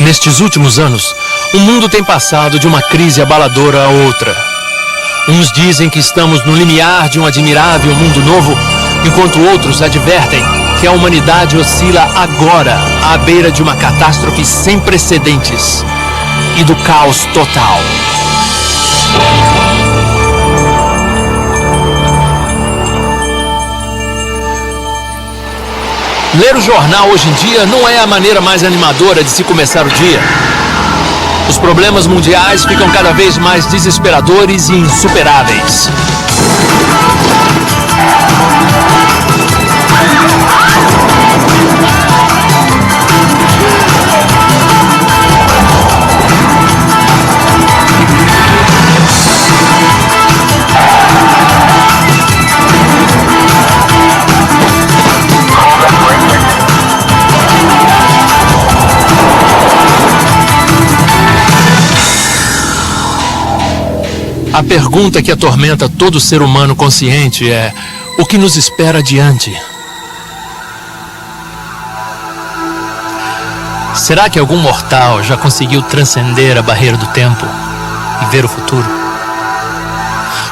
Nestes últimos anos, o mundo tem passado de uma crise abaladora a outra. Uns dizem que estamos no limiar de um admirável mundo novo, enquanto outros advertem que a humanidade oscila agora à beira de uma catástrofe sem precedentes e do caos total. Ler o jornal hoje em dia não é a maneira mais animadora de se começar o dia. Os problemas mundiais ficam cada vez mais desesperadores e insuperáveis. A pergunta que atormenta todo ser humano consciente é: o que nos espera adiante? Será que algum mortal já conseguiu transcender a barreira do tempo e ver o futuro?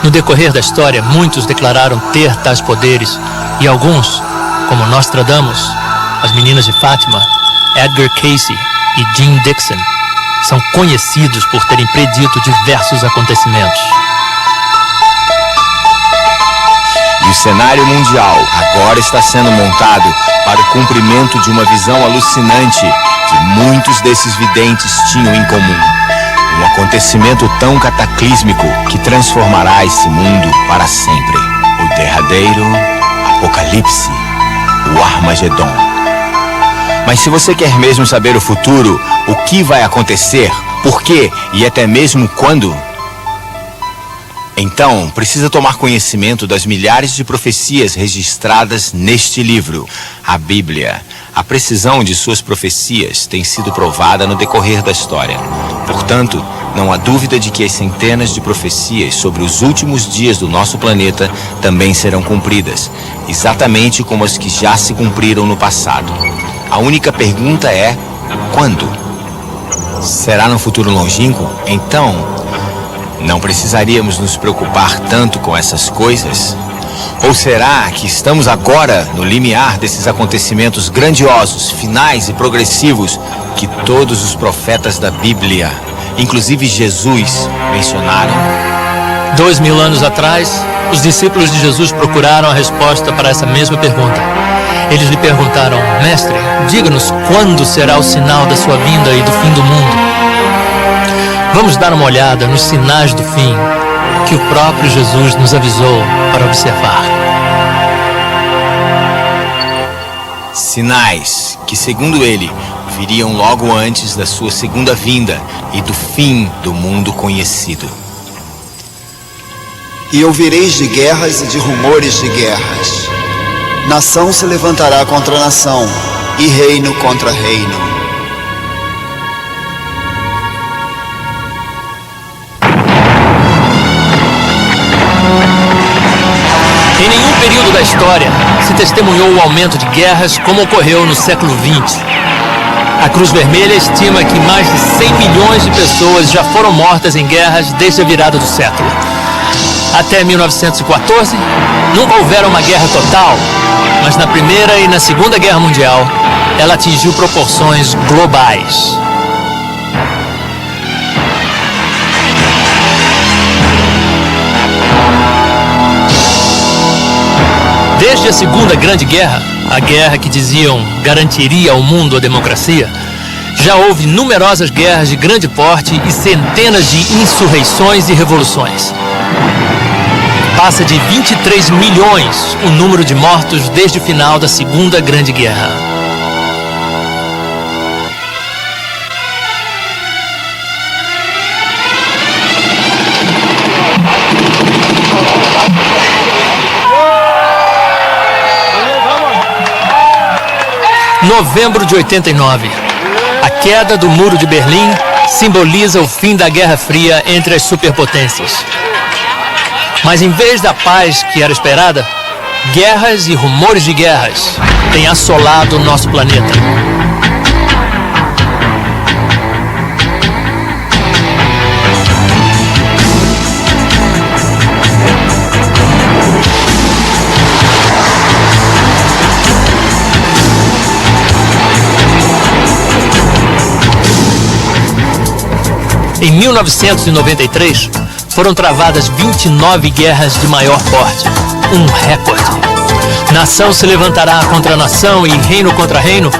No decorrer da história, muitos declararam ter tais poderes e alguns, como Nostradamus, as Meninas de Fátima, Edgar Cayce e Jim Dixon, são conhecidos por terem predito diversos acontecimentos. E o cenário mundial agora está sendo montado para o cumprimento de uma visão alucinante que muitos desses videntes tinham em comum. Um acontecimento tão cataclísmico que transformará esse mundo para sempre. O derradeiro Apocalipse, o Armagedon. Mas se você quer mesmo saber o futuro, o que vai acontecer, por quê e até mesmo quando, então precisa tomar conhecimento das milhares de profecias registradas neste livro, a Bíblia. A precisão de suas profecias tem sido provada no decorrer da história. Portanto, não há dúvida de que as centenas de profecias sobre os últimos dias do nosso planeta também serão cumpridas, exatamente como as que já se cumpriram no passado. A única pergunta é: quando? Será no futuro longínquo? Então, não precisaríamos nos preocupar tanto com essas coisas? Ou será que estamos agora no limiar desses acontecimentos grandiosos, finais e progressivos que todos os profetas da Bíblia, inclusive Jesus, mencionaram? 2000 anos atrás, os discípulos de Jesus procuraram a resposta para essa mesma pergunta. Eles lhe perguntaram: Mestre, diga-nos quando será o sinal da sua vinda e do fim do mundo. Vamos dar uma olhada nos sinais do fim que o próprio Jesus nos avisou para observar. Sinais que, segundo ele, viriam logo antes da sua segunda vinda e do fim do mundo conhecido. E ouvireis de guerras e de rumores de guerras. Nação se levantará contra nação, e reino contra reino. Em nenhum período da história se testemunhou o aumento de guerras como ocorreu no século XX. A Cruz Vermelha estima que mais de 100 milhões de pessoas já foram mortas em guerras desde a virada do século. Até 1914, nunca houvera uma guerra total, mas na Primeira e na Segunda Guerra Mundial, ela atingiu proporções globais. Desde a Segunda Grande Guerra, a guerra que diziam garantiria ao mundo a democracia, já houve numerosas guerras de grande porte e centenas de insurreições e revoluções. Passa de 23 milhões o número de mortos desde o final da Segunda Grande Guerra. Novembro de 89. A queda do Muro de Berlim simboliza o fim da Guerra Fria entre as superpotências. Mas em vez da paz que era esperada, guerras e rumores de guerras têm assolado o nosso planeta. Em 1993, foram travadas 29 guerras de maior porte, um recorde. Nação se levantará contra nação e reino contra reino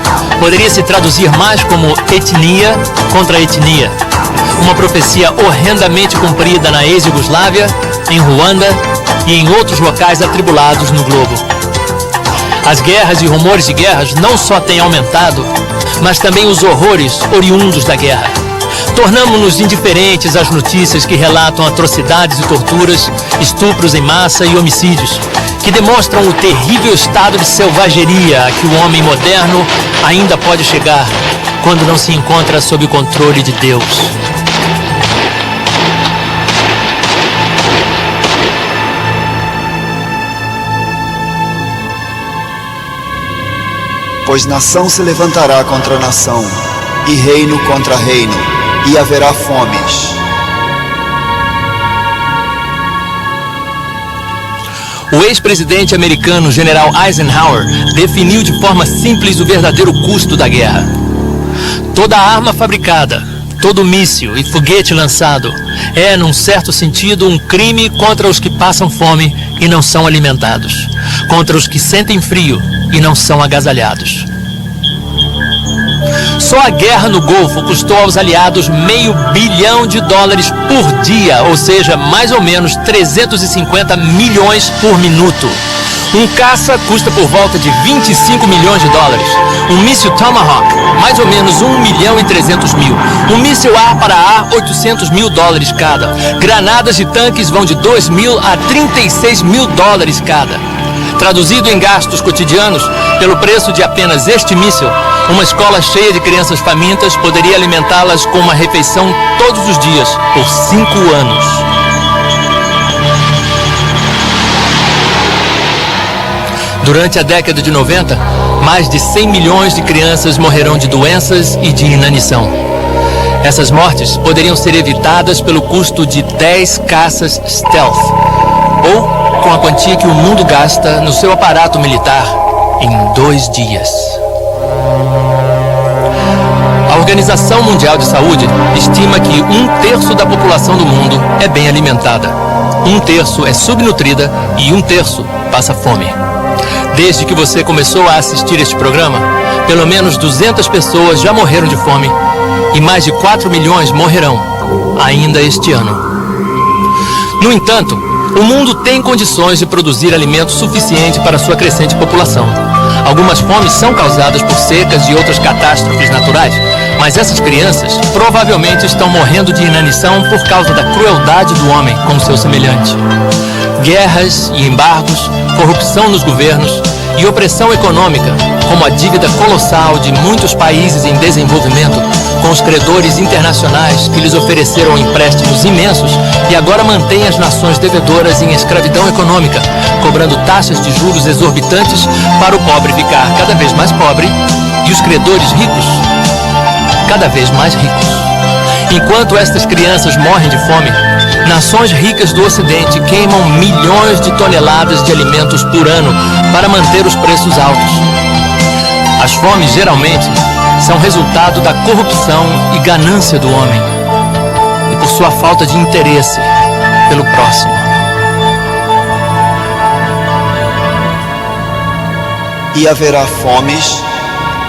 poderia se traduzir mais como etnia contra etnia. Uma profecia horrendamente cumprida na ex-Iugoslávia, em Ruanda e em outros locais atribulados no globo. As guerras e rumores de guerras não só têm aumentado, mas também os horrores oriundos da guerra. Tornamo-nos indiferentes às notícias que relatam atrocidades e torturas, estupros em massa e homicídios, que demonstram o terrível estado de selvageria a que o homem moderno ainda pode chegar quando não se encontra sob o controle de Deus. Pois nação se levantará contra nação, e reino contra reino, e haverá fomes. O ex-presidente americano General Eisenhower definiu de forma simples o verdadeiro custo da guerra. Toda arma fabricada, todo míssil e foguete lançado é, num certo sentido, um crime contra os que passam fome e não são alimentados, contra os que sentem frio e não são agasalhados. Só a guerra no Golfo custou aos aliados $500 bilhão por dia, ou seja, mais ou menos 350 milhões por minuto. Um caça custa por volta de $25 milhões. Um míssil Tomahawk, mais ou menos $1.300.000. Um míssil ar para ar, $800 mil cada. Granadas e tanques vão de $2.000 a $36 mil cada. Traduzido em gastos cotidianos, pelo preço de apenas este míssil, uma escola cheia de crianças famintas poderia alimentá-las com uma refeição todos os dias, por 5 anos. Durante a década de 90, mais de 100 milhões de crianças morrerão de doenças e de inanição. Essas mortes poderiam ser evitadas pelo custo de 10 caças stealth, ou com a quantia que o mundo gasta no seu aparato militar em 2 dias. A Organização Mundial de Saúde estima que 1/3 da população do mundo é bem alimentada, 1/3 é subnutrida e 1/3 passa fome. Desde que você começou a assistir este programa, pelo menos 200 pessoas já morreram de fome e mais de 4 milhões morrerão ainda este ano. No entanto, o mundo tem condições de produzir alimento suficiente para sua crescente população. Algumas fomes são causadas por secas e outras catástrofes naturais, mas essas crianças provavelmente estão morrendo de inanição por causa da crueldade do homem com o seu semelhante. Guerras e embargos, corrupção nos governos e opressão econômica, como a dívida colossal de muitos países em desenvolvimento, com os credores internacionais que lhes ofereceram empréstimos imensos e agora mantêm as nações devedoras em escravidão econômica, cobrando taxas de juros exorbitantes para o pobre ficar cada vez mais pobre e os credores ricos cada vez mais ricos. Enquanto estas crianças morrem de fome, nações ricas do Ocidente queimam milhões de toneladas de alimentos por ano para manter os preços altos. As fomes, geralmente, são resultado da corrupção e ganância do homem e por sua falta de interesse pelo próximo. E haverá fomes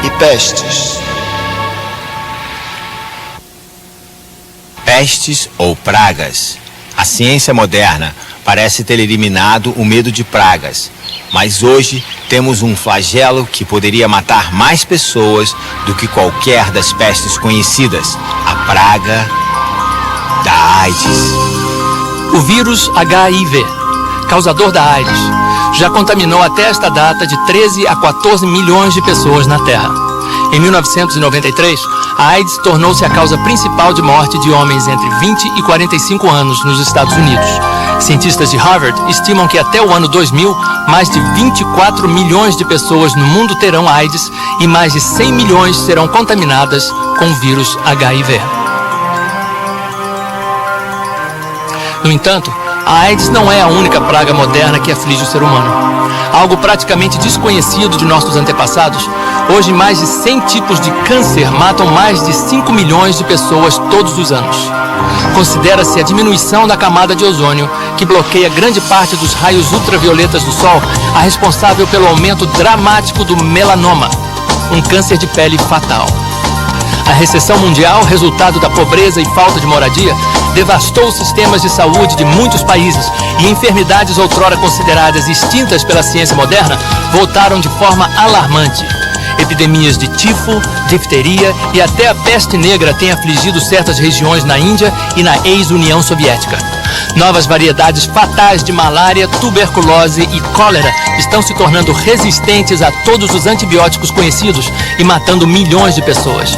e pestes. Pestes ou pragas. A ciência moderna parece ter eliminado o medo de pragas, mas hoje temos um flagelo que poderia matar mais pessoas do que qualquer das pestes conhecidas: a praga da AIDS. O vírus HIV, causador da AIDS, já contaminou até esta data de 13 a 14 milhões de pessoas na Terra. Em 1993, a AIDS tornou-se a causa principal de morte de homens entre 20 e 45 anos nos Estados Unidos. Cientistas de Harvard estimam que até o ano 2000, mais de 24 milhões de pessoas no mundo terão AIDS e mais de 100 milhões serão contaminadas com o vírus HIV. No entanto, A AIDS não é a única praga moderna que aflige o ser humano. Algo praticamente desconhecido de nossos antepassados, hoje mais de 100 tipos de câncer matam mais de 5 milhões de pessoas todos os anos. Considera-se a diminuição da camada de ozônio, que bloqueia grande parte dos raios ultravioletas do Sol, a responsável pelo aumento dramático do melanoma, um câncer de pele fatal. A recessão mundial, resultado da pobreza e falta de moradia, devastou os sistemas de saúde de muitos países e enfermidades outrora consideradas extintas pela ciência moderna voltaram de forma alarmante. Epidemias de tifo, difteria e até a peste negra têm afligido certas regiões na Índia e na ex-União Soviética. Novas variedades fatais de malária, tuberculose e cólera estão se tornando resistentes a todos os antibióticos conhecidos e matando milhões de pessoas.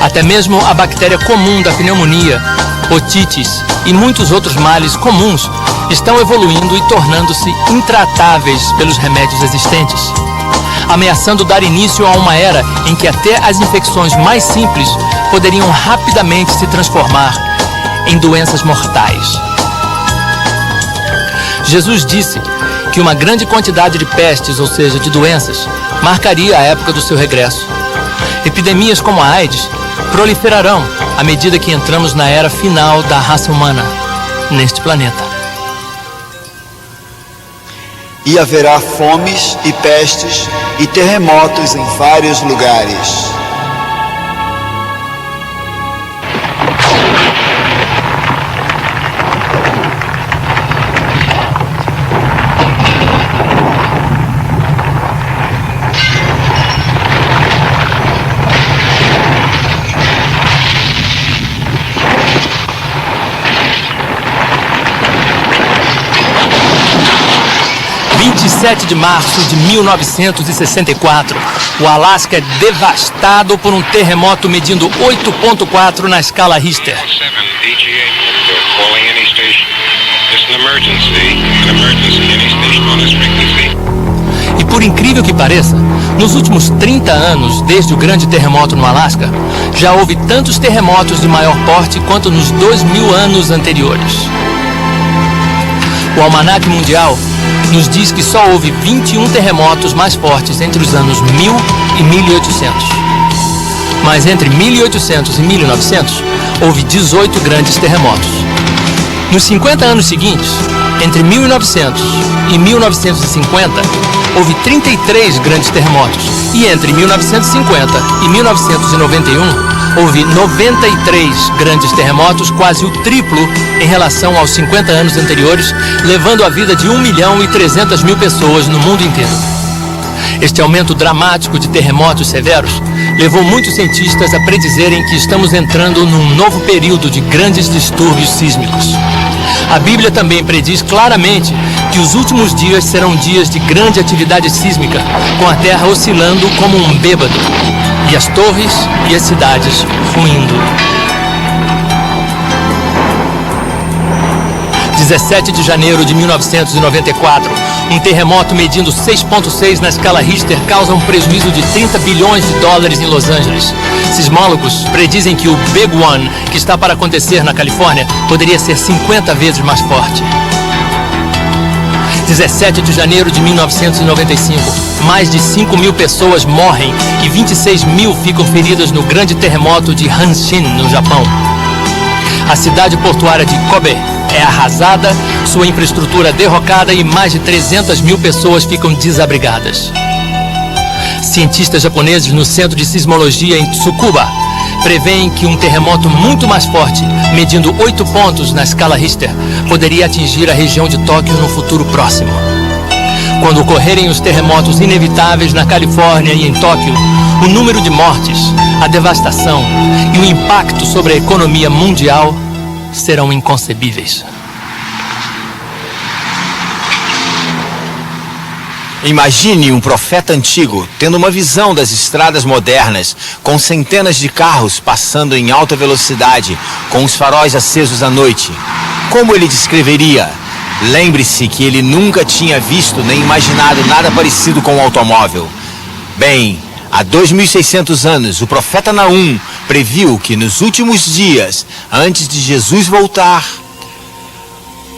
Até mesmo a bactéria comum da pneumonia, otites e muitos outros males comuns estão evoluindo e tornando-se intratáveis pelos remédios existentes, ameaçando dar início a uma era em que até as infecções mais simples poderiam rapidamente se transformar em doenças mortais. Jesus disse que uma grande quantidade de pestes, ou seja, de doenças, marcaria a época do seu regresso. Epidemias como a AIDS proliferarão à medida que entramos na era final da raça humana neste planeta. E haverá fomes e pestes e terremotos em vários lugares. Dia 27 de março de 1964, o Alasca é devastado por um terremoto medindo 8.4 na escala Richter. E por incrível que pareça, nos últimos 30 anos, desde o grande terremoto no Alasca, já houve tantos terremotos de maior porte quanto nos 2000 anos anteriores. O Almanaque Mundial nos diz que só houve 21 terremotos mais fortes entre os anos 1000 e 1800. Mas entre 1800 e 1900, houve 18 grandes terremotos. Nos 50 anos seguintes, entre 1900 e 1950, houve 33 grandes terremotos. E entre 1950 e 1991, houve 93 grandes terremotos, quase o triplo em relação aos 50 anos anteriores, levando a vida de 1.300.000 pessoas no mundo inteiro. Este aumento dramático de terremotos severos levou muitos cientistas a predizerem que estamos entrando num novo período de grandes distúrbios sísmicos. A Bíblia também prediz claramente que os últimos dias serão dias de grande atividade sísmica, com a terra oscilando como um bêbado, e as torres e as cidades ruindo. 17 de janeiro de 1994, um terremoto medindo 6.6 na escala Richter causa um prejuízo de 30 bilhões de dólares em Los Angeles. Sismólogos predizem que o Big One, que está para acontecer na Califórnia, poderia ser 50 vezes mais forte. 17 de janeiro de 1995, mais de 5.000 pessoas morrem e 26.000 ficam feridas no grande terremoto de Hanshin, no Japão. A cidade portuária de Kobe é arrasada, sua infraestrutura derrocada e mais de 300.000 pessoas ficam desabrigadas. Cientistas japoneses no Centro de Sismologia em Tsukuba preveem que um terremoto muito mais forte, medindo 8 pontos na escala Richter, poderia atingir a região de Tóquio no futuro próximo. Quando ocorrerem os terremotos inevitáveis na Califórnia e em Tóquio, o número de mortes, a devastação e o impacto sobre a economia mundial serão inconcebíveis. Imagine um profeta antigo tendo uma visão das estradas modernas, com centenas de carros passando em alta velocidade, com os faróis acesos à noite. Como ele descreveria? Lembre-se que ele nunca tinha visto nem imaginado nada parecido com um automóvel. Bem, há 2.600 anos, o profeta Naum previu que nos últimos dias, antes de Jesus voltar,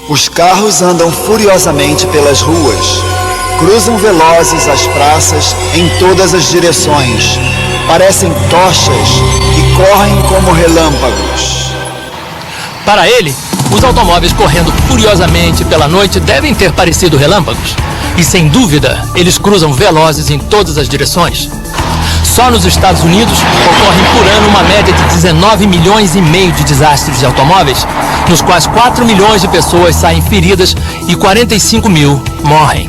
Os carros andam furiosamente pelas ruas, cruzam velozes as praças em todas as direções, parecem tochas e correm como relâmpagos. Para ele, os automóveis correndo furiosamente pela noite devem ter parecido relâmpagos. E sem dúvida, eles cruzam velozes em todas as direções. Só nos Estados Unidos ocorrem por ano uma média de 19 milhões e meio de desastres de automóveis, nos quais 4 milhões de pessoas saem feridas e 45 mil morrem.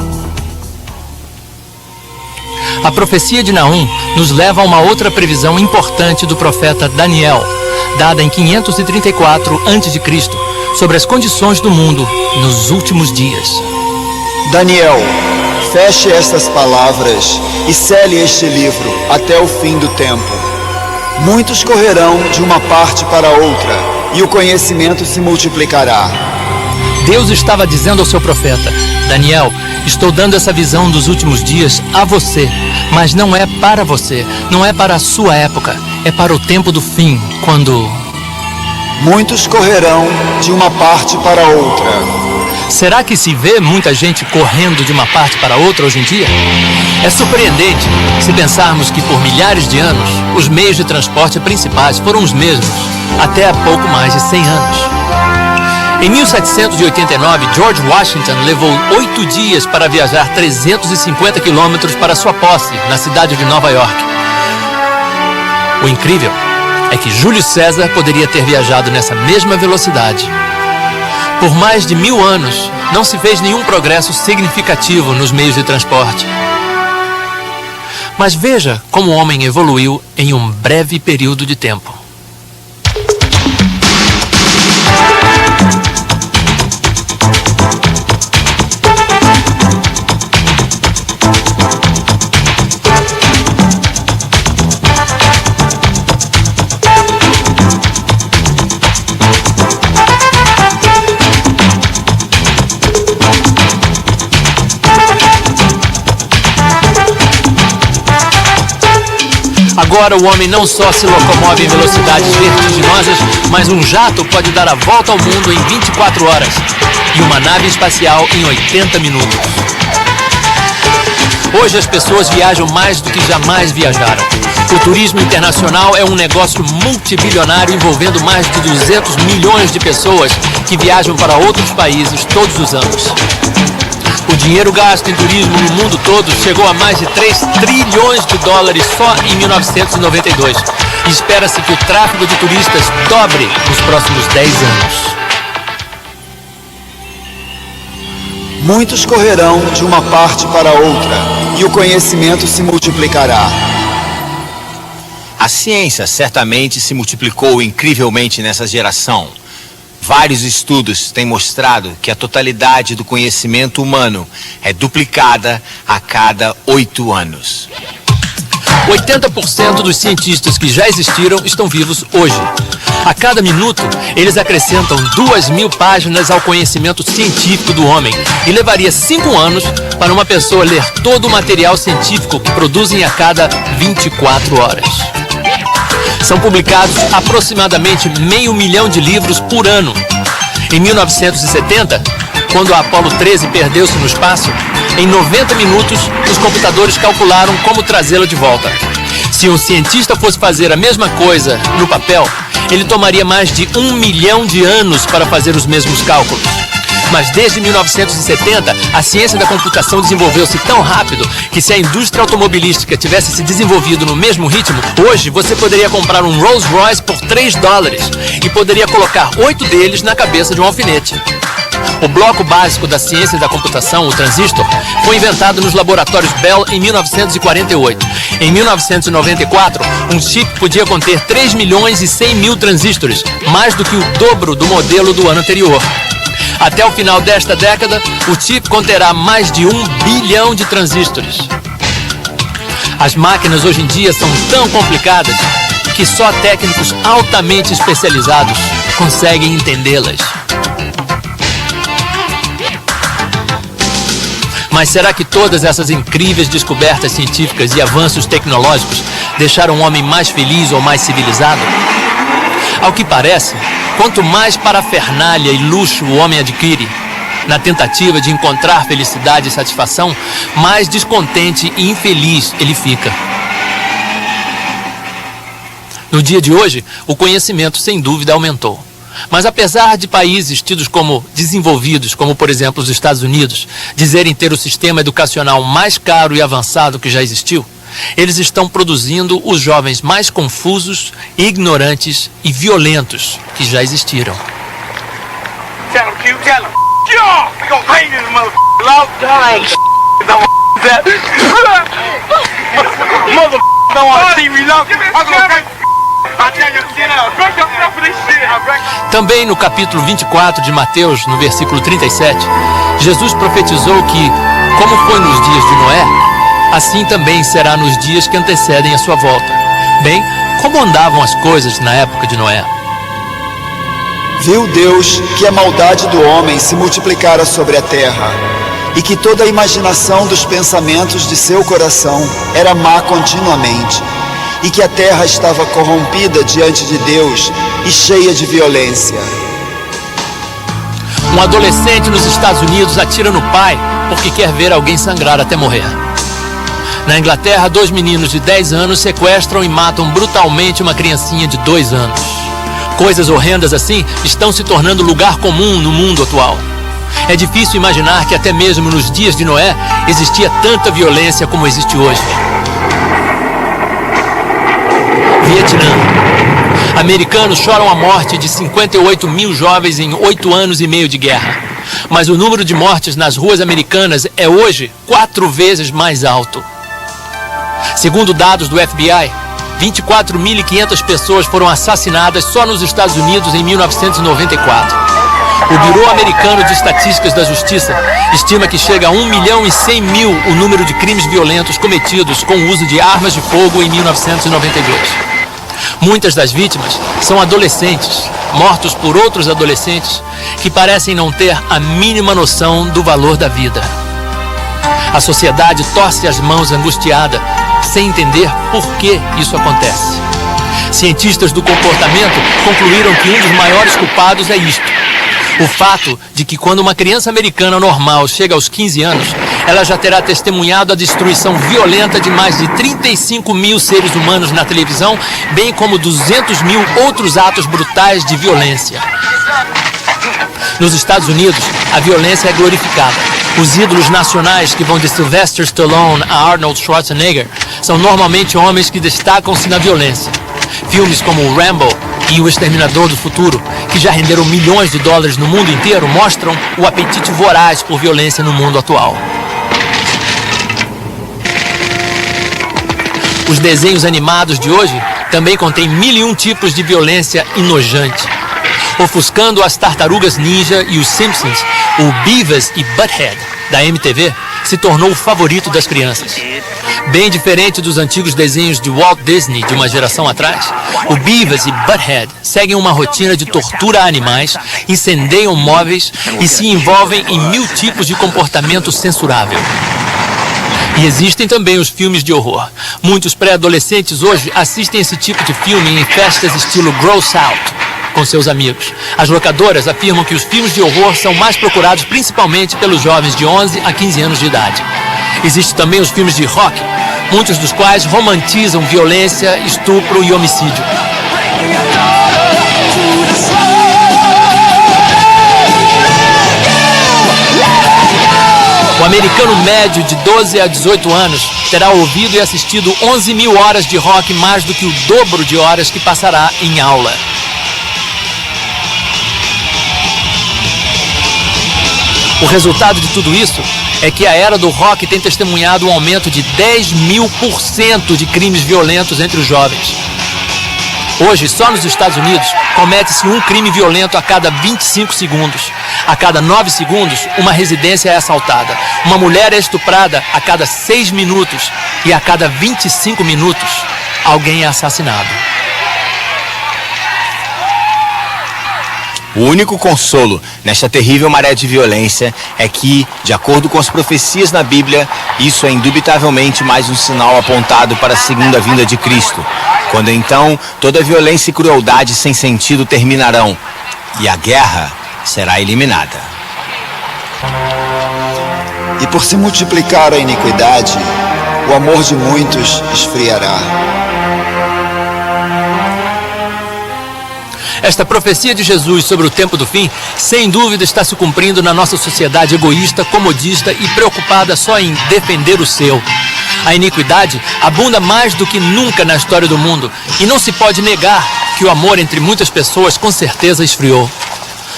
A profecia de Naum nos leva a uma outra previsão importante do profeta Daniel, dada em 534 a.C., sobre as condições do mundo nos últimos dias. Daniel, feche estas palavras e cele este livro até o fim do tempo. Muitos correrão de uma parte para outra, e o conhecimento se multiplicará. Deus estava dizendo ao seu profeta: Daniel, estou dando essa visão dos últimos dias a você, mas não é para você, não é para a sua época, é para o tempo do fim, quando... Muitos correrão de uma parte para outra. Será que se vê muita gente correndo de uma parte para outra hoje em dia? É surpreendente se pensarmos que por milhares de anos, os meios de transporte principais foram os mesmos, até há pouco mais de 100 anos. Em 1789, George Washington levou 8 dias para viajar 350 quilômetros para sua posse, na cidade de Nova York. O incrível é que Júlio César poderia ter viajado nessa mesma velocidade. Por mais de 1000 anos, não se fez nenhum progresso significativo nos meios de transporte. Mas veja como o homem evoluiu em um breve período de tempo. Agora o homem não só se locomove em velocidades vertiginosas, mas um jato pode dar a volta ao mundo em 24 horas e uma nave espacial em 80 minutos. Hoje as pessoas viajam mais do que jamais viajaram. O turismo internacional é um negócio multibilionário envolvendo mais de 200 milhões de pessoas que viajam para outros países todos os anos. O dinheiro gasto em turismo no mundo todo chegou a mais de 3 trilhões de dólares só em 1992. E espera-se que o tráfego de turistas dobre nos próximos 10 anos. Muitos correrão de uma parte para outra, e o conhecimento se multiplicará. A ciência certamente se multiplicou incrivelmente nessa geração. Vários estudos têm mostrado que a totalidade do conhecimento humano é duplicada a cada 8 anos. 80% dos cientistas que já existiram estão vivos hoje. A cada minuto, eles acrescentam 2.000 páginas ao conhecimento científico do homem e levaria 5 anos para uma pessoa ler todo o material científico que produzem a cada 24 horas. São publicados aproximadamente 500 mil de livros por ano. Em 1970, quando a Apollo 13 perdeu-se no espaço, em 90 minutos, os computadores calcularam como trazê-la de volta. Se um cientista fosse fazer a mesma coisa no papel, ele tomaria mais de 1 milhão de anos para fazer os mesmos cálculos. Mas desde 1970, a ciência da computação desenvolveu-se tão rápido que se a indústria automobilística tivesse se desenvolvido no mesmo ritmo, hoje você poderia comprar um Rolls Royce por $3 e poderia colocar 8 deles na cabeça de um alfinete. O bloco básico da ciência da computação, o transistor, foi inventado nos laboratórios Bell em 1948. Em 1994, um chip podia conter 3 milhões e 100 mil transistores, mais do que o dobro do modelo do ano anterior. Até o final desta década, o chip conterá mais de 1 bilhão de transistores. As máquinas hoje em dia são tão complicadas que só técnicos altamente especializados conseguem entendê-las. Mas será que todas essas incríveis descobertas científicas e avanços tecnológicos deixaram o homem mais feliz ou mais civilizado? Ao que parece, quanto mais parafernália e luxo o homem adquire, na tentativa de encontrar felicidade e satisfação, mais descontente e infeliz ele fica. No dia de hoje, o conhecimento sem dúvida aumentou. Mas apesar de países tidos como desenvolvidos, como por exemplo os Estados Unidos, dizerem ter o sistema educacional mais caro e avançado que já existiu, eles estão produzindo os jovens mais confusos, ignorantes e violentos que já existiram. Tell him, Q, tell him. Yo! You gonna pay this motherfucker out? Mother don't wanna see me long. Também no capítulo 24 de Mateus, no versículo 37, Jesus profetizou que, como foi nos dias de Noé, assim também será nos dias que antecedem a sua volta. Bem, como andavam as coisas na época de Noé? Viu Deus que a maldade do homem se multiplicara sobre a terra, e que toda a imaginação dos pensamentos de seu coração era má continuamente, e que a terra estava corrompida diante de Deus e cheia de violência. Um adolescente nos Estados Unidos atira no pai porque quer ver alguém sangrar até morrer. Na Inglaterra, 2 meninos de 10 anos sequestram e matam brutalmente uma criancinha de 2 anos. Coisas horrendas assim estão se tornando lugar comum no mundo atual. É difícil imaginar que até mesmo nos dias de Noé existia tanta violência como existe hoje. Vietnã. Americanos choram a morte de 58 mil jovens em 8 anos e meio de guerra. Mas o número de mortes nas ruas americanas é hoje 4 vezes mais alto. Segundo dados do FBI, 24.500 pessoas foram assassinadas só nos Estados Unidos em 1994. O Bureau Americano de Estatísticas da Justiça estima que chega a 1.100.000 o número de crimes violentos cometidos com o uso de armas de fogo em 1992. Muitas das vítimas são adolescentes, mortos por outros adolescentes que parecem não ter a mínima noção do valor da vida. A sociedade torce as mãos angustiada, sem entender por que isso acontece. Cientistas do comportamento concluíram que um dos maiores culpados é isto: o fato de que quando uma criança americana normal chega aos 15 anos, ela já terá testemunhado a destruição violenta de mais de 35 mil seres humanos na televisão, bem como 200 mil outros atos brutais de violência. Nos Estados Unidos, a violência é glorificada. Os ídolos nacionais que vão de Sylvester Stallone a Arnold Schwarzenegger são normalmente homens que destacam-se na violência. Filmes como Rambo e O Exterminador do Futuro, que já renderam milhões de dólares no mundo inteiro, mostram o apetite voraz por violência no mundo atual. Os desenhos animados de hoje também contêm 1001 tipos de violência enojante. Ofuscando as Tartarugas Ninja e os Simpsons, o Beavis e Butthead, da MTV, se tornou o favorito das crianças. Bem diferente dos antigos desenhos de Walt Disney de uma geração atrás, o Beavis e Butthead seguem uma rotina de tortura a animais, incendeiam móveis e se envolvem em 1000 tipos de comportamento censurável. E existem também os filmes de horror. Muitos pré-adolescentes hoje assistem esse tipo de filme em festas estilo Gross Out com seus amigos. As locadoras afirmam que os filmes de horror são mais procurados principalmente pelos jovens de 11 a 15 anos de idade. Existem também os filmes de rock, muitos dos quais romantizam violência, estupro e homicídio. O americano médio de 12 a 18 anos terá ouvido e assistido 11.000 horas de rock, mais do que o dobro de horas que passará em aula. O resultado de tudo isso é que a era do rock tem testemunhado um aumento de 10.000% de crimes violentos entre os jovens. Hoje, só nos Estados Unidos, comete-se um crime violento a cada 25 segundos. A cada 9 segundos, uma residência é assaltada. Uma mulher é estuprada a cada 6 minutos. E a cada 25 minutos, alguém é assassinado. O único consolo nesta terrível maré de violência é que, de acordo com as profecias na Bíblia, isso é indubitavelmente mais um sinal apontado para a segunda vinda de Cristo, quando então toda violência e crueldade sem sentido terminarão e a guerra será eliminada. E por se multiplicar a iniquidade, o amor de muitos esfriará. Esta profecia de Jesus sobre o tempo do fim, sem dúvida está se cumprindo na nossa sociedade egoísta, comodista e preocupada só em defender o seu. A iniquidade abunda mais do que nunca na história do mundo e não se pode negar que o amor entre muitas pessoas com certeza esfriou.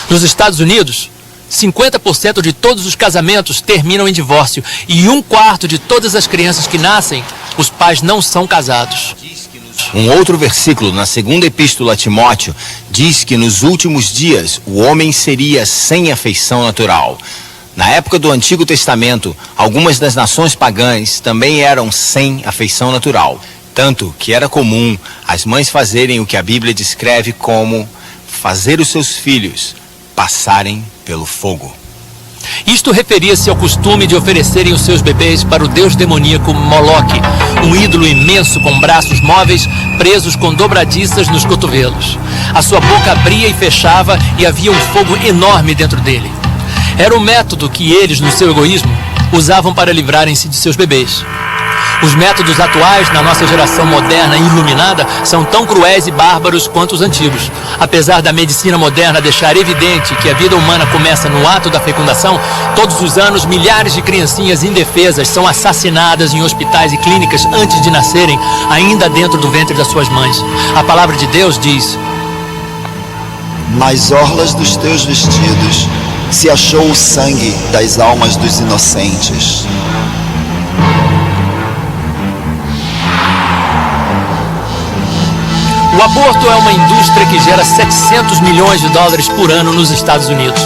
Nos Estados Unidos, 50% de todos os casamentos terminam em divórcio e 1/4 de todas as crianças que nascem, os pais não são casados. Um outro versículo na segunda epístola a Timóteo diz que nos últimos dias o homem seria sem afeição natural. Na época do Antigo Testamento, algumas das nações pagãs também eram sem afeição natural, tanto que era comum as mães fazerem o que a Bíblia descreve como fazer os seus filhos passarem pelo fogo. Isto referia-se ao costume de oferecerem os seus bebês para o deus demoníaco Moloque, um ídolo imenso com braços móveis presos com dobradiças nos cotovelos. A sua boca abria e fechava e havia um fogo enorme dentro dele. Era o método que eles, no seu egoísmo, usavam para livrarem-se de seus bebês. Os métodos atuais, na nossa geração moderna e iluminada, são tão cruéis e bárbaros quanto os antigos. Apesar da medicina moderna deixar evidente que a vida humana começa no ato da fecundação, todos os anos milhares de criancinhas indefesas são assassinadas em hospitais e clínicas antes de nascerem, ainda dentro do ventre das suas mães. A palavra de Deus diz: nas orlas dos teus vestidos se achou o sangue das almas dos inocentes. O aborto é uma indústria que gera 700 milhões de dólares por ano nos Estados Unidos.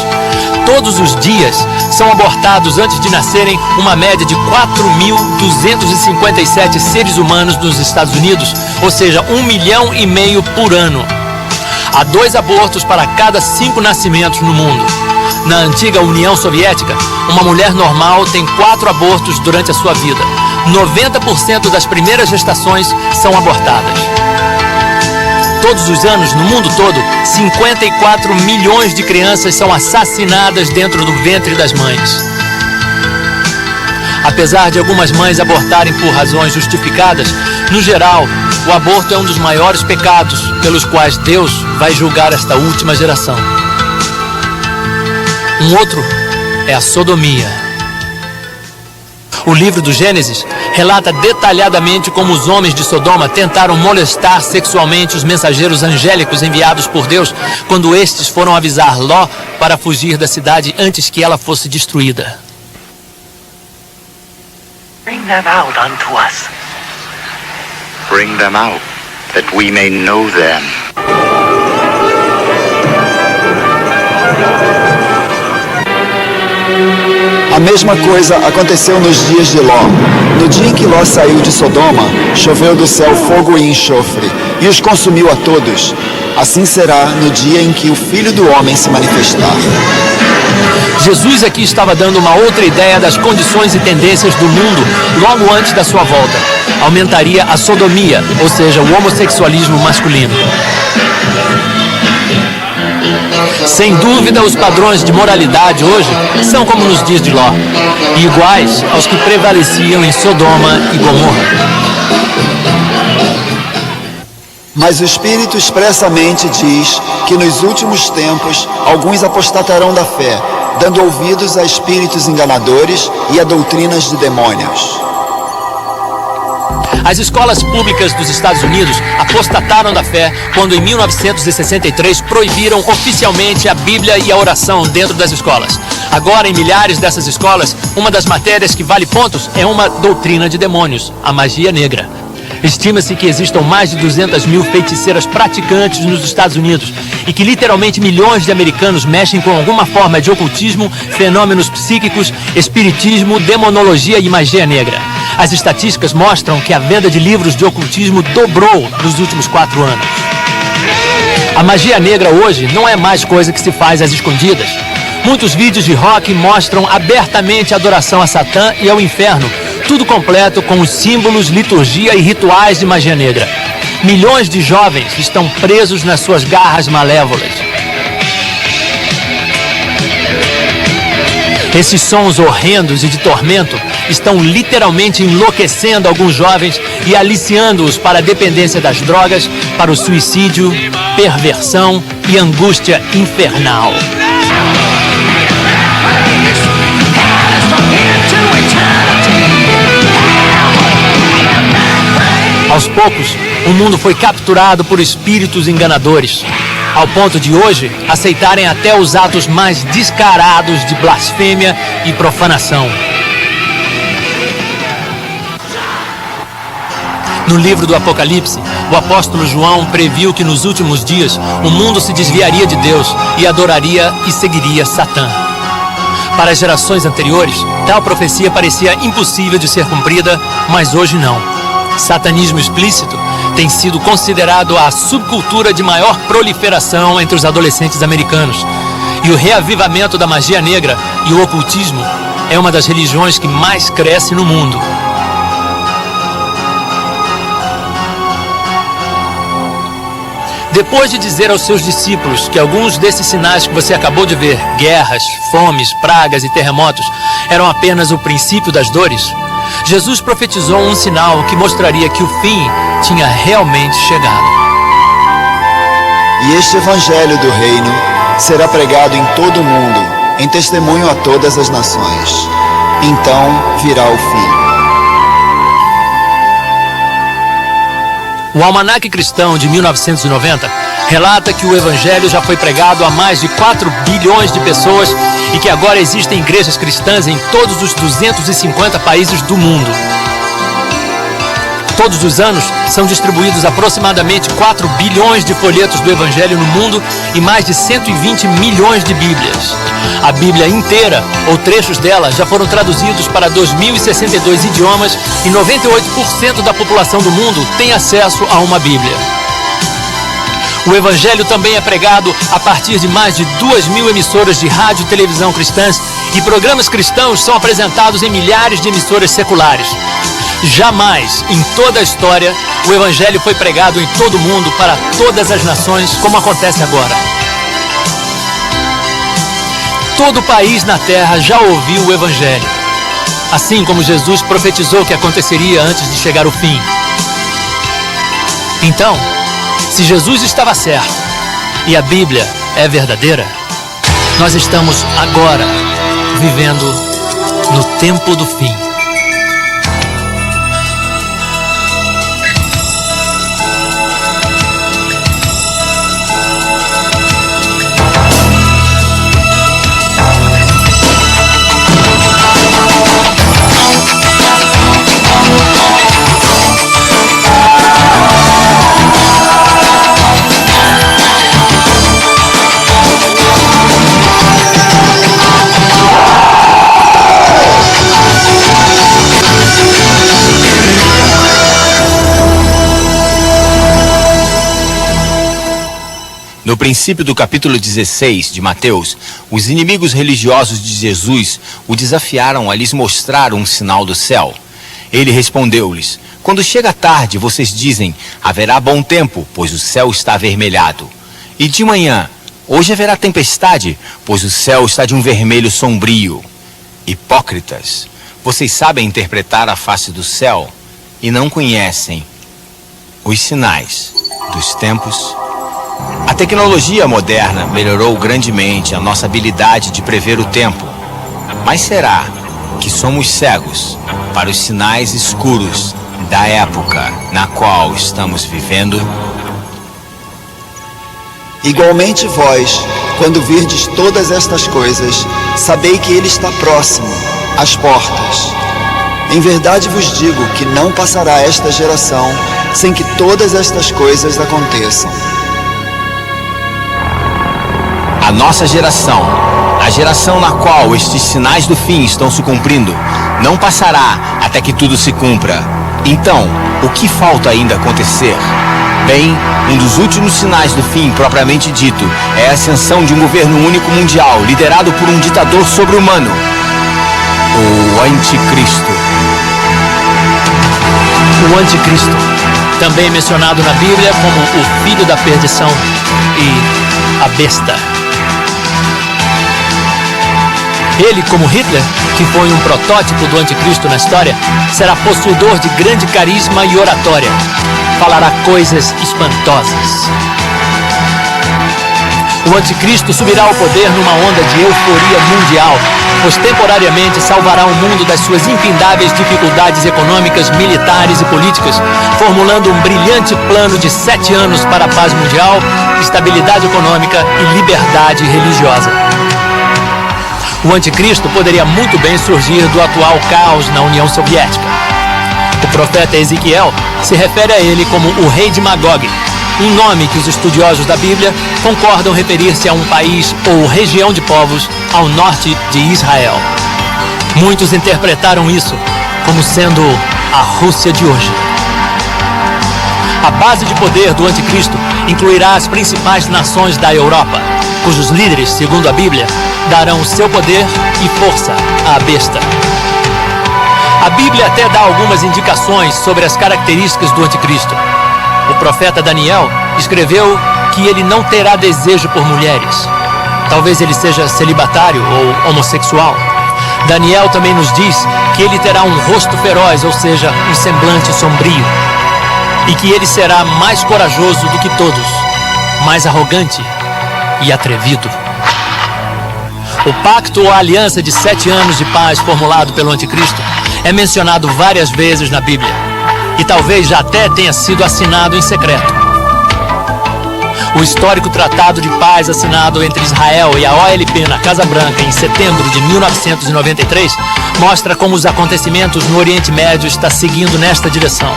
Todos os dias são abortados antes de nascerem uma média de 4.257 seres humanos nos Estados Unidos, ou seja, 1,5 milhão por ano. Há 2 abortos para cada 5 nascimentos no mundo. Na antiga União Soviética, uma mulher normal tem 4 abortos durante a sua vida. 90% das primeiras gestações são abortadas. Todos os anos, no mundo todo, 54 milhões de crianças são assassinadas dentro do ventre das mães. Apesar de algumas mães abortarem por razões justificadas, no geral, o aborto é um dos maiores pecados pelos quais Deus vai julgar esta última geração. Um outro é a sodomia. O livro do Gênesis relata detalhadamente como os homens de Sodoma tentaram molestar sexualmente os mensageiros angélicos enviados por Deus quando estes foram avisar Ló para fugir da cidade antes que ela fosse destruída. Bring them out unto us. Bring them out, that we may know them. A mesma coisa aconteceu nos dias de Ló. No dia em que Ló saiu de Sodoma, choveu do céu fogo e enxofre, e os consumiu a todos. Assim será no dia em que o Filho do Homem se manifestar. Jesus aqui estava dando uma outra ideia das condições e tendências do mundo logo antes da sua volta. Aumentaria a sodomia, ou seja, o homossexualismo masculino. Sem dúvida, os padrões de moralidade hoje são como nos dias de Ló, e iguais aos que prevaleciam em Sodoma e Gomorra. Mas o Espírito expressamente diz que nos últimos tempos alguns apostatarão da fé, dando ouvidos a espíritos enganadores e a doutrinas de demônios. As escolas públicas dos Estados Unidos apostataram da fé quando, em 1963, proibiram oficialmente a Bíblia e a oração dentro das escolas. Agora, em milhares dessas escolas, uma das matérias que vale pontos é uma doutrina de demônios, a magia negra. Estima-se que existam mais de 200 mil feiticeiras praticantes nos Estados Unidos e que literalmente milhões de americanos mexem com alguma forma de ocultismo, fenômenos psíquicos, espiritismo, demonologia e magia negra. As estatísticas mostram que a venda de livros de ocultismo dobrou nos últimos 4 anos. A magia negra hoje não é mais coisa que se faz às escondidas. Muitos vídeos de rock mostram abertamente a adoração a Satã e ao inferno, tudo completo com os símbolos, liturgia e rituais de magia negra. Milhões de jovens estão presos nas suas garras malévolas. Esses sons horrendos e de tormento estão literalmente enlouquecendo alguns jovens e aliciando-os para a dependência das drogas, para o suicídio, perversão e angústia infernal. Aos poucos, o mundo foi capturado por espíritos enganadores, ao ponto de hoje aceitarem até os atos mais descarados de blasfêmia e profanação. No livro do Apocalipse, o apóstolo João previu que nos últimos dias o mundo se desviaria de Deus e adoraria e seguiria Satã. Para as gerações anteriores, tal profecia parecia impossível de ser cumprida, mas hoje não. Satanismo explícito tem sido considerado a subcultura de maior proliferação entre os adolescentes americanos. E o reavivamento da magia negra e o ocultismo é uma das religiões que mais cresce no mundo. Depois de dizer aos seus discípulos que alguns desses sinais que você acabou de ver, guerras, fomes, pragas e terremotos, eram apenas o princípio das dores, Jesus profetizou um sinal que mostraria que o fim tinha realmente chegado. E este evangelho do reino será pregado em todo o mundo, em testemunho a todas as nações. Então virá o fim. O Almanaque Cristão de 1990 relata que o Evangelho já foi pregado a mais de 4 bilhões de pessoas e que agora existem igrejas cristãs em todos os 250 países do mundo. Todos os anos são distribuídos aproximadamente 4 bilhões de folhetos do Evangelho no mundo e mais de 120 milhões de Bíblias. A Bíblia inteira, ou trechos dela, já foram traduzidos para 2.062 idiomas e 98% da população do mundo tem acesso a uma Bíblia. O Evangelho também é pregado a partir de mais de 2.000 emissoras de rádio e televisão cristãs e programas cristãos são apresentados em milhares de emissoras seculares. Jamais, em toda a história, o Evangelho foi pregado em todo o mundo para todas as nações, como acontece agora. Todo país na Terra já ouviu o Evangelho, assim como Jesus profetizou que aconteceria antes de chegar o fim. Então, se Jesus estava certo e a Bíblia é verdadeira, nós estamos agora vivendo no tempo do fim. No princípio do capítulo 16 de Mateus, os inimigos religiosos de Jesus o desafiaram a lhes mostrar um sinal do céu. Ele respondeu-lhes: quando chega a tarde, vocês dizem, haverá bom tempo, pois o céu está avermelhado. E de manhã, hoje haverá tempestade, pois o céu está de um vermelho sombrio. Hipócritas, vocês sabem interpretar a face do céu e não conhecem os sinais dos tempos. A tecnologia moderna melhorou grandemente a nossa habilidade de prever o tempo. Mas será que somos cegos para os sinais escuros da época na qual estamos vivendo? Igualmente vós, quando virdes todas estas coisas, sabei que ele está próximo, às portas. Em verdade vos digo que não passará esta geração sem que todas estas coisas aconteçam. A nossa geração, a geração na qual estes sinais do fim estão se cumprindo, não passará até que tudo se cumpra. Então, o que falta ainda acontecer? Bem, um dos últimos sinais do fim propriamente dito é a ascensão de um governo único mundial, liderado por um ditador sobre-humano, o Anticristo. O Anticristo, também mencionado na Bíblia como o filho da perdição e a besta. Ele, como Hitler, que foi um protótipo do anticristo na história, será possuidor de grande carisma e oratória. Falará coisas espantosas. O anticristo subirá ao poder numa onda de euforia mundial, pois temporariamente salvará o mundo das suas infindáveis dificuldades econômicas, militares e políticas, formulando um brilhante plano de 7 anos para a paz mundial, estabilidade econômica e liberdade religiosa. O anticristo poderia muito bem surgir do atual caos na União Soviética. O profeta Ezequiel se refere a ele como o rei de Magog, um nome que os estudiosos da Bíblia concordam referir-se a um país ou região de povos ao norte de Israel. Muitos interpretaram isso como sendo a Rússia de hoje. A base de poder do anticristo incluirá as principais nações da Europa, cujos líderes, segundo a Bíblia, darão o seu poder e força à besta. A Bíblia até dá algumas indicações sobre as características do anticristo. O profeta Daniel escreveu que ele não terá desejo por mulheres. Talvez ele seja celibatário ou homossexual. Daniel também nos diz que ele terá um rosto feroz, ou seja, um semblante sombrio. E que ele será mais corajoso do que todos, mais arrogante e atrevido. O pacto ou a aliança de 7 anos de paz formulado pelo anticristo é mencionado várias vezes na Bíblia. E talvez já até tenha sido assinado em secreto. O histórico tratado de paz assinado entre Israel e a OLP na Casa Branca em setembro de 1993 mostra como os acontecimentos no Oriente Médio estão seguindo nesta direção.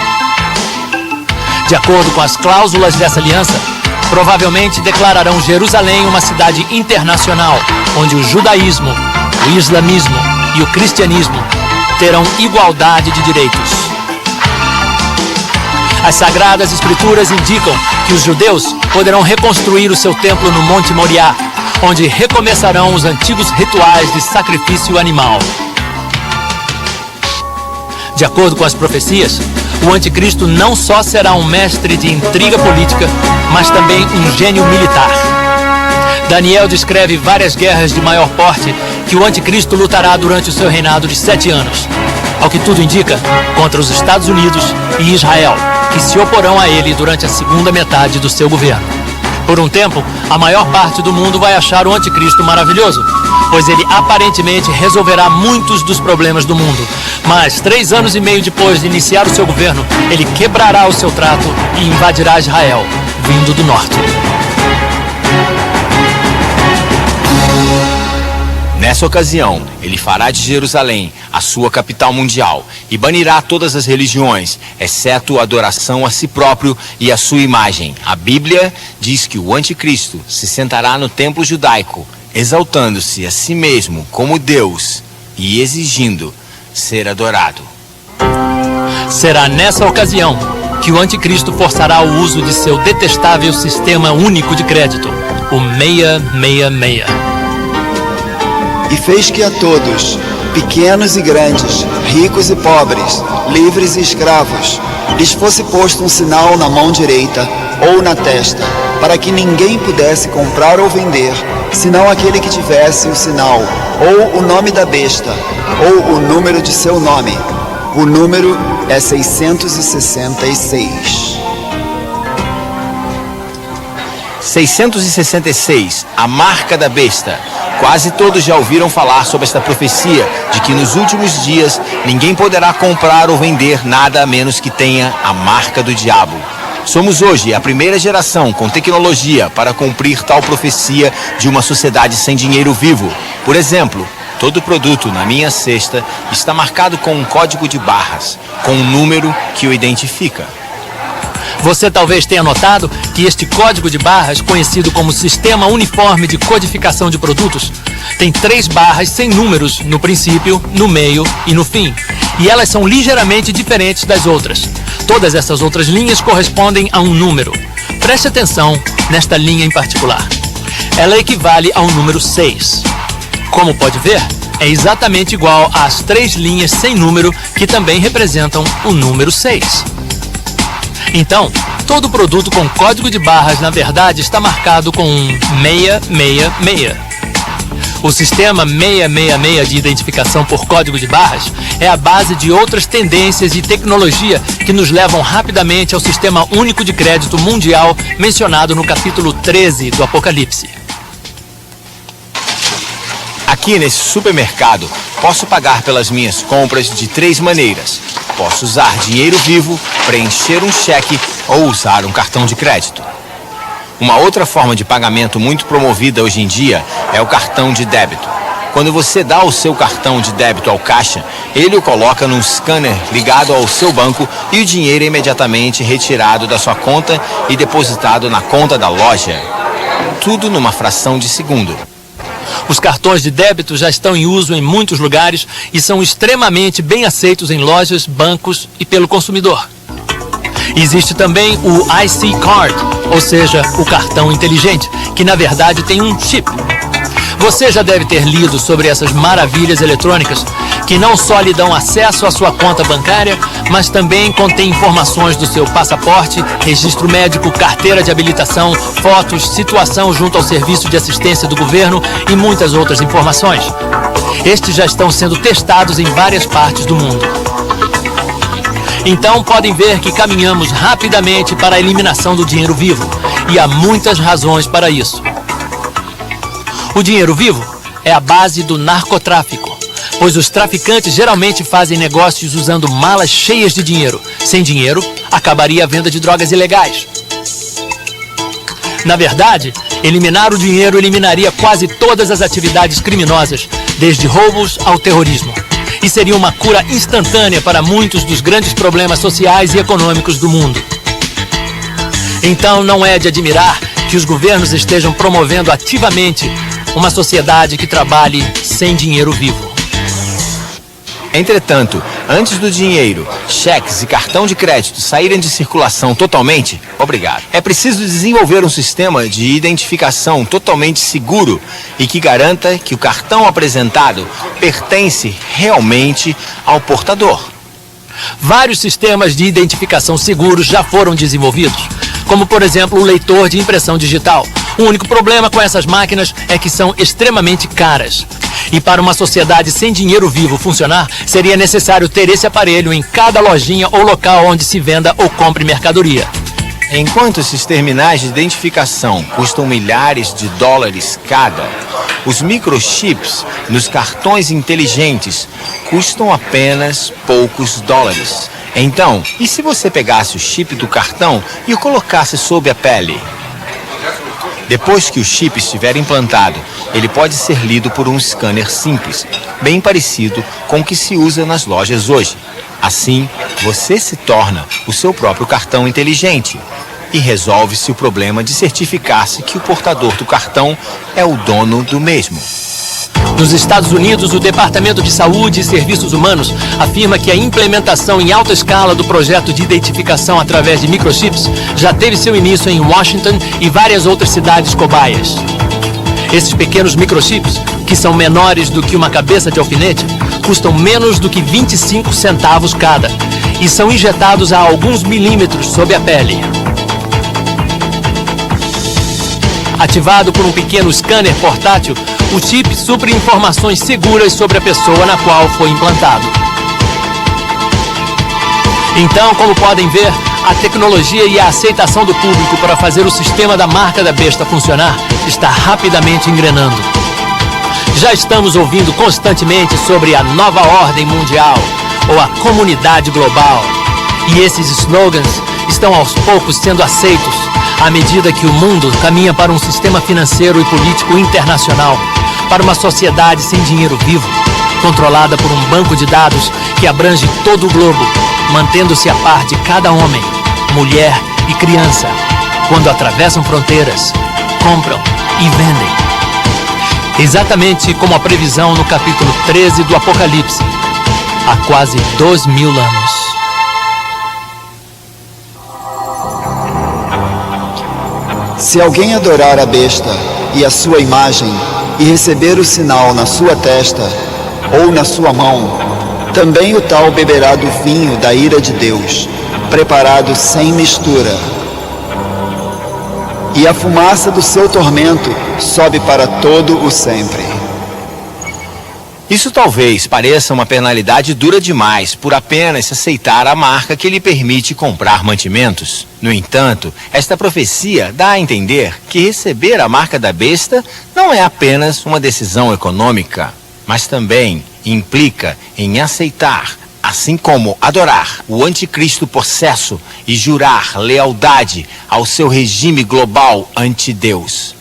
De acordo com as cláusulas dessa aliança, provavelmente declararão Jerusalém uma cidade internacional, onde o judaísmo, o islamismo e o cristianismo terão igualdade de direitos. As Sagradas Escrituras indicam que os judeus poderão reconstruir o seu templo no Monte Moriá, onde recomeçarão os antigos rituais de sacrifício animal. De acordo com as profecias, o anticristo não só será um mestre de intriga política, mas também um gênio militar. Daniel descreve várias guerras de maior porte que o anticristo lutará durante o seu reinado de 7 anos. Ao que tudo indica, contra os Estados Unidos e Israel, que se oporão a ele durante a segunda metade do seu governo. Por um tempo, a maior parte do mundo vai achar o anticristo maravilhoso, pois ele aparentemente resolverá muitos dos problemas do mundo. Mas 3 anos e meio depois de iniciar o seu governo, ele quebrará o seu trato e invadirá Israel, vindo do norte. Nessa ocasião, ele fará de Jerusalém a sua capital mundial e banirá todas as religiões, exceto a adoração a si próprio e a sua imagem. A Bíblia diz que o anticristo se sentará no templo judaico, exaltando-se a si mesmo como Deus e exigindo ser adorado. Será nessa ocasião que o anticristo forçará o uso de seu detestável sistema único de crédito, o 666. E fez que a todos, pequenos e grandes, ricos e pobres, livres e escravos, lhes fosse posto um sinal na mão direita ou na testa, para que ninguém pudesse comprar ou vender, senão aquele que tivesse o sinal, ou o nome da besta, ou o número de seu nome. O número é 666. 666, a marca da besta. Quase todos já ouviram falar sobre esta profecia de que nos últimos dias ninguém poderá comprar ou vender nada a menos que tenha a marca do diabo. Somos hoje a primeira geração com tecnologia para cumprir tal profecia de uma sociedade sem dinheiro vivo. Por exemplo, todo produto na minha cesta está marcado com um código de barras, com um número que o identifica. Você talvez tenha notado que este código de barras, conhecido como Sistema Uniforme de Codificação de Produtos, tem 3 barras sem números no princípio, no meio e no fim. E elas são ligeiramente diferentes das outras. Todas essas outras linhas correspondem a um número. Preste atenção nesta linha em particular. Ela equivale ao número 6. Como pode ver, é exatamente igual às 3 linhas sem número que também representam o número 6. Então, todo produto com código de barras, na verdade, está marcado com um 666. O sistema 666 de identificação por código de barras é a base de outras tendências e tecnologia que nos levam rapidamente ao Sistema Único de Crédito Mundial mencionado no capítulo 13 do Apocalipse. Aqui nesse supermercado, posso pagar pelas minhas compras de 3 maneiras. Posso usar dinheiro vivo, preencher um cheque ou usar um cartão de crédito. Uma outra forma de pagamento muito promovida hoje em dia é o cartão de débito. Quando você dá o seu cartão de débito ao caixa, ele o coloca num scanner ligado ao seu banco e o dinheiro é imediatamente retirado da sua conta e depositado na conta da loja. Tudo numa fração de segundo. Os cartões de débito já estão em uso em muitos lugares e são extremamente bem aceitos em lojas, bancos e pelo consumidor. Existe também o IC Card, ou seja, o cartão inteligente, que na verdade tem um chip. Você já deve ter lido sobre essas maravilhas eletrônicas que não só lhe dão acesso à sua conta bancária, mas também contém informações do seu passaporte, registro médico, carteira de habilitação, fotos, situação junto ao serviço de assistência do governo e muitas outras informações. Estes já estão sendo testados em várias partes do mundo. Então podem ver que caminhamos rapidamente para a eliminação do dinheiro vivo, e há muitas razões para isso. O dinheiro vivo é a base do narcotráfico, pois os traficantes geralmente fazem negócios usando malas cheias de dinheiro. Sem dinheiro, acabaria a venda de drogas ilegais. Na verdade, eliminar o dinheiro eliminaria quase todas as atividades criminosas, desde roubos ao terrorismo. E seria uma cura instantânea para muitos dos grandes problemas sociais e econômicos do mundo. Então não é de admirar que os governos estejam promovendo ativamente uma sociedade que trabalhe sem dinheiro vivo. Entretanto, antes do dinheiro, cheques e cartão de crédito saírem de circulação totalmente, é preciso desenvolver um sistema de identificação totalmente seguro e que garanta que o cartão apresentado pertence realmente ao portador. Vários sistemas de identificação seguros já foram desenvolvidos, como por exemplo o leitor de impressão digital. O único problema com essas máquinas é que são extremamente caras. E para uma sociedade sem dinheiro vivo funcionar, seria necessário ter esse aparelho em cada lojinha ou local onde se venda ou compre mercadoria. Enquanto esses terminais de identificação custam milhares de dólares cada, os microchips nos cartões inteligentes custam apenas poucos dólares. Então, e se você pegasse o chip do cartão e o colocasse sob a pele? Depois que o chip estiver implantado, ele pode ser lido por um scanner simples, bem parecido com o que se usa nas lojas hoje. Assim, você se torna o seu próprio cartão inteligente e resolve-se o problema de certificar-se que o portador do cartão é o dono do mesmo. Nos Estados Unidos, o Departamento de Saúde e Serviços Humanos afirma que a implementação em alta escala do projeto de identificação através de microchips já teve seu início em Washington e várias outras cidades cobaias. Esses pequenos microchips, que são menores do que uma cabeça de alfinete, custam menos do que 25 centavos cada e são injetados a alguns milímetros sob a pele. Ativado por um pequeno scanner portátil, o chip supre informações seguras sobre a pessoa na qual foi implantado. Então, como podem ver, a tecnologia e a aceitação do público para fazer o sistema da marca da besta funcionar está rapidamente engrenando. Já estamos ouvindo constantemente sobre a nova ordem mundial ou a comunidade global. E esses slogans estão aos poucos sendo aceitos à medida que o mundo caminha para um sistema financeiro e político internacional, para uma sociedade sem dinheiro vivo, controlada por um banco de dados que abrange todo o globo, mantendo-se a par de cada homem, mulher e criança, quando atravessam fronteiras, compram e vendem. Exatamente como a previsão no capítulo 13 do Apocalipse, há quase 2000 anos. Se alguém adorar a besta e a sua imagem e receber o sinal na sua testa ou na sua mão, também o tal beberá do vinho da ira de Deus, preparado sem mistura. E a fumaça do seu tormento sobe para todo o sempre. Isso talvez pareça uma penalidade dura demais por apenas aceitar a marca que lhe permite comprar mantimentos. No entanto, esta profecia dá a entender que receber a marca da besta não é apenas uma decisão econômica, mas também implica em aceitar, assim como adorar o anticristo possesso e jurar lealdade ao seu regime global anti-Deus.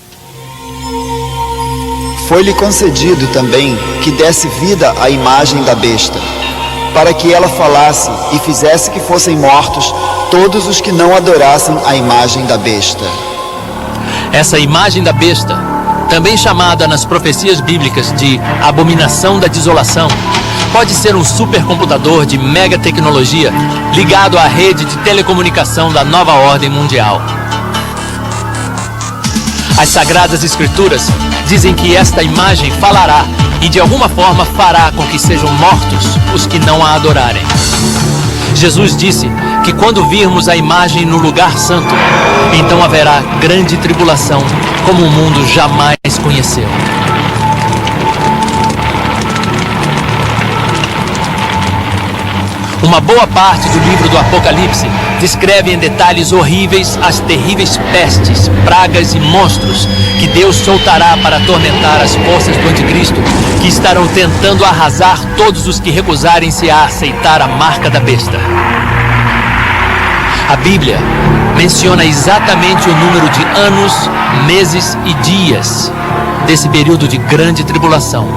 Foi-lhe concedido também que desse vida à imagem da besta, para que ela falasse e fizesse que fossem mortos todos os que não adorassem a imagem da besta. Essa imagem da besta, também chamada nas profecias bíblicas de abominação da desolação, pode ser um supercomputador de mega tecnologia ligado à rede de telecomunicação da nova ordem mundial. As Sagradas Escrituras dizem que esta imagem falará e de alguma forma fará com que sejam mortos os que não a adorarem. Jesus disse que quando virmos a imagem no lugar santo, então haverá grande tribulação, como o mundo jamais conheceu. Uma boa parte do livro do Apocalipse descreve em detalhes horríveis as terríveis pestes, pragas e monstros que Deus soltará para atormentar as forças do anticristo, que estarão tentando arrasar todos os que recusarem-se a aceitar a marca da besta. A Bíblia menciona exatamente o número de anos, meses e dias desse período de grande tribulação.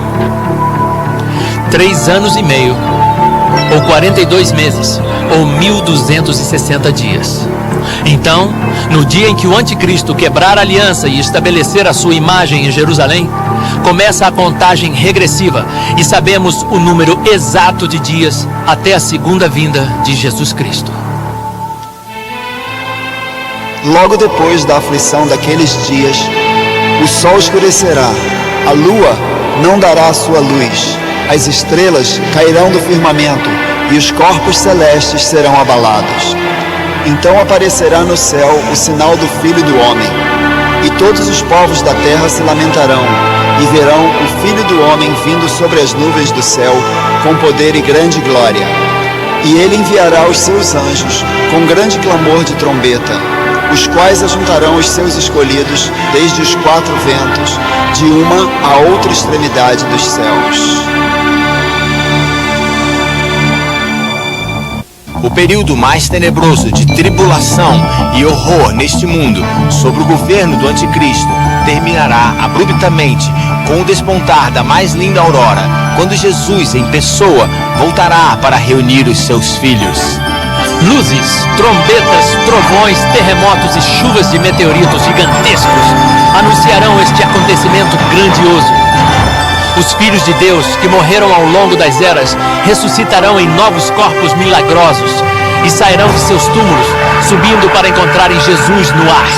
3 anos e meio, ou 42 meses, ou 1260 dias. Então, no dia em que o anticristo quebrar a aliança e estabelecer a sua imagem em Jerusalém, começa a contagem regressiva e sabemos o número exato de dias até a segunda vinda de Jesus Cristo. Logo depois da aflição daqueles dias, o sol escurecerá, a lua não dará a sua luz, as estrelas cairão do firmamento e os corpos celestes serão abalados. Então aparecerá no céu o sinal do Filho do Homem, e todos os povos da terra se lamentarão, e verão o Filho do Homem vindo sobre as nuvens do céu, com poder e grande glória. E ele enviará os seus anjos, com grande clamor de trombeta, os quais ajuntarão os seus escolhidos desde os 4 ventos, de uma a outra extremidade dos céus. O período mais tenebroso de tribulação e horror neste mundo sobre o governo do anticristo terminará abruptamente com o despontar da mais linda aurora, quando Jesus em pessoa voltará para reunir os seus filhos. Luzes, trombetas, trovões, terremotos e chuvas de meteoritos gigantescos anunciarão este acontecimento grandioso. Os filhos de Deus que morreram ao longo das eras ressuscitarão em novos corpos milagrosos e sairão de seus túmulos, subindo para encontrarem Jesus no ar.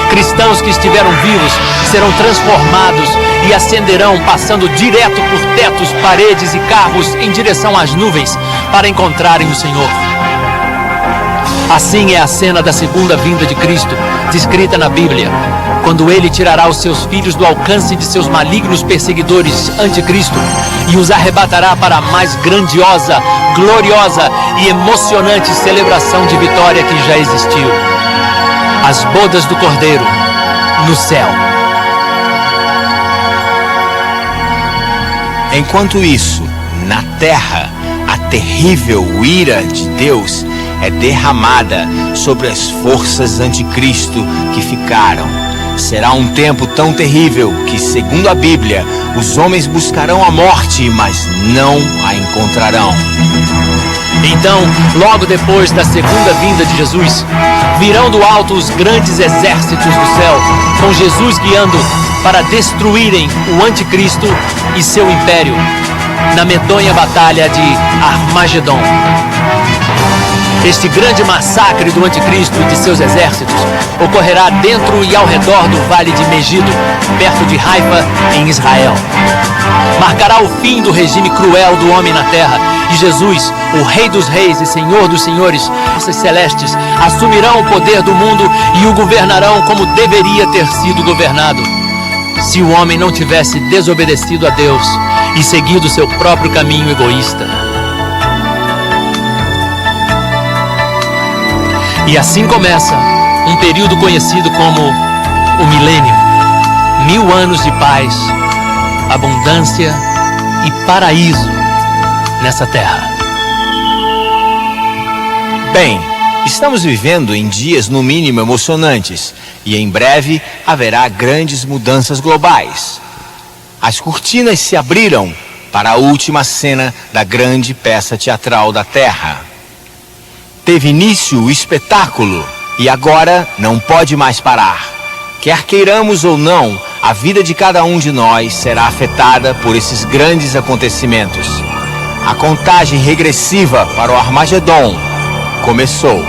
Cristãos que estiveram vivos serão transformados e ascenderão, passando direto por tetos, paredes e carros em direção às nuvens para encontrarem o Senhor. Assim é a cena da segunda vinda de Cristo, descrita na Bíblia, quando ele tirará os seus filhos do alcance de seus malignos perseguidores anticristo e os arrebatará para a mais grandiosa, gloriosa e emocionante celebração de vitória que já existiu. As bodas do Cordeiro no céu. Enquanto isso, na terra, a terrível ira de Deus é derramada sobre as forças anticristo que ficaram. Será um tempo tão terrível que, segundo a Bíblia, os homens buscarão a morte, mas não a encontrarão. Então, logo depois da segunda vinda de Jesus, virão do alto os grandes exércitos do céu, com Jesus guiando para destruírem o anticristo e seu império, na medonha batalha de Armagedon. Este grande massacre do anticristo e de seus exércitos ocorrerá dentro e ao redor do vale de Megido, perto de Haifa, em Israel. Marcará o fim do regime cruel do homem na terra, e Jesus, o Rei dos Reis e Senhor dos Senhores, forças celestes, assumirão o poder do mundo e o governarão como deveria ter sido governado. se o homem não tivesse desobedecido a Deus e seguido seu próprio caminho egoísta. E assim começa um período conhecido como o milênio. 1000 anos de paz, abundância e paraíso nessa terra. Bem, estamos vivendo em dias no mínimo emocionantes e em breve haverá grandes mudanças globais. As cortinas se abriram para a última cena da grande peça teatral da Terra. Teve início o espetáculo e agora não pode mais parar. Quer queiramos ou não, a vida de cada um de nós será afetada por esses grandes acontecimentos. A contagem regressiva para o Armagedon começou.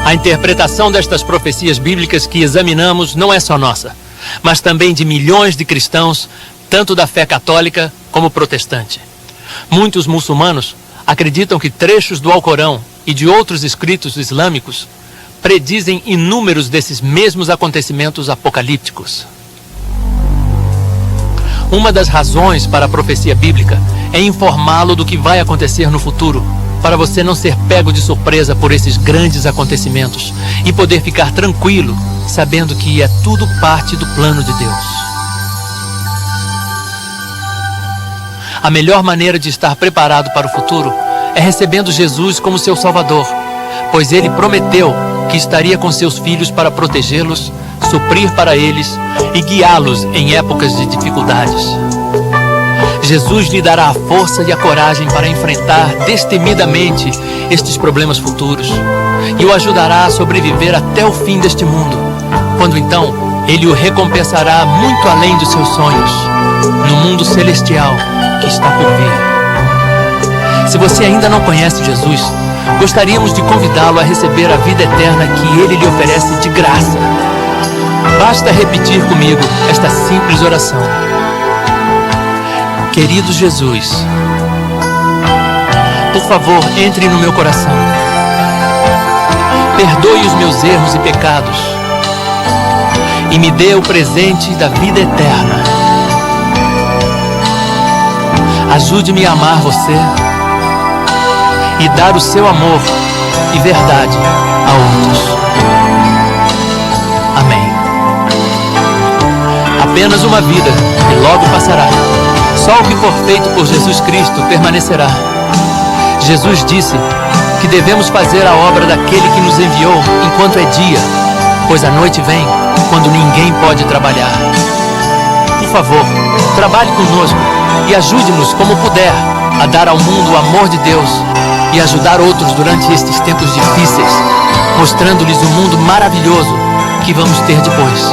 A interpretação destas profecias bíblicas que examinamos não é só nossa, mas também de milhões de cristãos, tanto da fé católica como protestante. Muitos muçulmanos acreditam que trechos do Alcorão e de outros escritos islâmicos predizem inúmeros desses mesmos acontecimentos apocalípticos. Uma das razões para a profecia bíblica é informá-lo do que vai acontecer no futuro, para você não ser pego de surpresa por esses grandes acontecimentos e poder ficar tranquilo, sabendo que é tudo parte do plano de Deus. A melhor maneira de estar preparado para o futuro é recebendo Jesus como seu Salvador, pois Ele prometeu que estaria com seus filhos para protegê-los, suprir para eles e guiá-los em épocas de dificuldades. Jesus lhe dará a força e a coragem para enfrentar destemidamente estes problemas futuros e o ajudará a sobreviver até o fim deste mundo, quando então Ele o recompensará muito além dos seus sonhos, no mundo celestial que está por vir. Se você ainda não conhece Jesus, gostaríamos de convidá-lo a receber a vida eterna que Ele lhe oferece de graça. Basta repetir comigo esta simples oração. Querido Jesus, por favor, entre no meu coração. Perdoe os meus erros e pecados e me dê o presente da vida eterna. Ajude-me a amar você e dar o seu amor e verdade a outros. Amém. Apenas uma vida e logo passará. Só o que for feito por Jesus Cristo permanecerá. Jesus disse que devemos fazer a obra daquele que nos enviou enquanto é dia, pois a noite vem quando ninguém pode trabalhar. Por favor, trabalhe conosco e ajude-nos como puder a dar ao mundo o amor de Deus e ajudar outros durante estes tempos difíceis, mostrando-lhes o mundo maravilhoso que vamos ter depois.